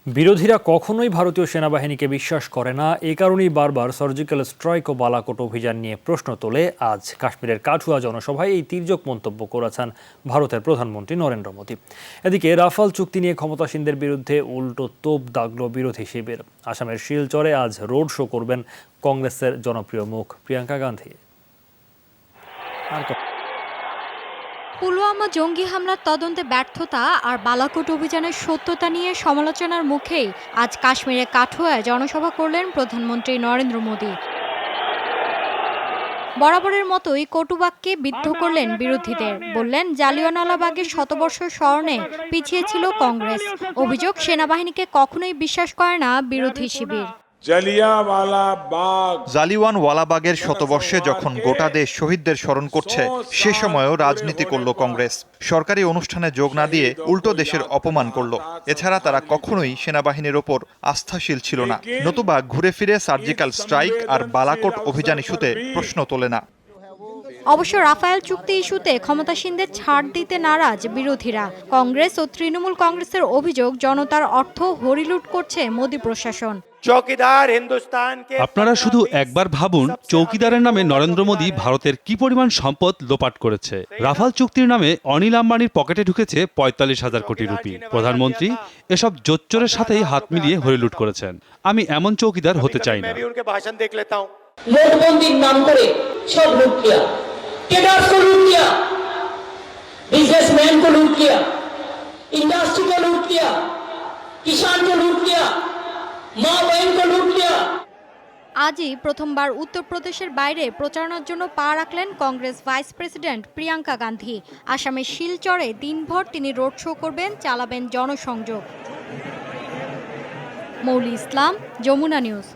বিরোধীরা কখনোই ভারতীয় সেনাবাহিনীকে বিশ্বাস করে না, এ কারণেই বারবার সার্জিক্যাল স্ট্রাইক ও বালাকোট অভিযান নিয়ে প্রশ্ন তোলে। আজ কাশ্মীরের কাঠুয়া জনসভায় এই তির্যক মন্তব্য করেছেন ভারতের প্রধানমন্ত্রী নরেন্দ্র মোদী। এদিকে রাফাল চুক্তি নিয়ে ক্ষমতাসীনদের বিরুদ্ধে উল্টো তোপ দাগল বিরোধী শিবির। আসামের শিলচরে আজ রোড শো করবেন কংগ্রেসের জনপ্রিয় মুখ প্রিয়াঙ্কা গান্ধী। পুলওয়ামা জঙ্গি হামলার তদন্তে ব্যর্থতা আর বালাকোট অভিযানের সত্যতা নিয়ে সমালোচনার মুখেই আজ কাশ্মীরের কাঠুয়ায় জনসভা করলেন প্রধানমন্ত্রী নরেন্দ্র মোদী। বরাবরের মতোই কটুবাক্যে বিদ্ধ করলেন বিরোধীদের। বললেন, জালিয়ানওয়ালাবাগের শতবর্ষ স্মরণে পিছিয়ে ছিল কংগ্রেস। অভিযোগ, সেনাবাহিনীকে কখনোই বিশ্বাস করে না বিরোধী শিবির। জালিয়ানওয়ালাবাগের শতবর্ষে যখন গোটা দেশ শহীদদের স্মরণ করছে, সে সময়ও রাজনীতি করল কংগ্রেস। সরকারি অনুষ্ঠানে যোগ না দিয়ে উল্টো দেশের অপমান করল। এছাড়া তারা কখনোই সেনাবাহিনীর ওপর আস্থাশীল ছিল না, নতুবা ঘুরে ফিরে সার্জিক্যাল স্ট্রাইক আর বালাকোট অভিযান ইস্যুতে প্রশ্ন তোলে না। অবশ্য রাফায়েল চুক্তি ইস্যুতে ক্ষমতাসীনদের ছাড় দিতে নারাজ বিরোধীরা। কংগ্রেস ও তৃণমূল কংগ্রেসের অভিযোগ, জনতার অর্থ হরিলুট করছে মোদী প্রশাসন। আপনারা শুধু একবার ভাবুন, চৌকিদারের নামে নরেন্দ্র মোদী ভারতের কি পরিমাণ সম্পদ লোপাট করেছে। রাফাল চুক্তির নামে অনিল আম্বানির পকেটে ঢুকেছে ৪৫,০০০ কোটি রুপি। প্রধানমন্ত্রী এসব জোচ্চোরের সাথেই হাত মিলিয়ে হরিলুট করেছেন। আমি এমন চৌকিদার হতে চাই না। নোটবন্দির নাম করে সব লুট কিয়া, ट्रेडर्स को लूट किया, बिजनेसमैन को लूट किया, इंडस्ट्री को लूट किया, किसान को लूट किया, माँ बहन को लूट किया। আজই প্রথমবার উত্তরপ্রদেশের বাইরে প্রচারণার জন্য পা রাখলেন কংগ্রেস ভাইস প্রেসিডেন্ট প্রিয়াঙ্কা গান্ধী। আসামের শিলচরে দিনভর তিনি রোড শো করবেন, চালাবেন জনসংযোগ। মৌলি ইসলাম, যমুনা নিউজ।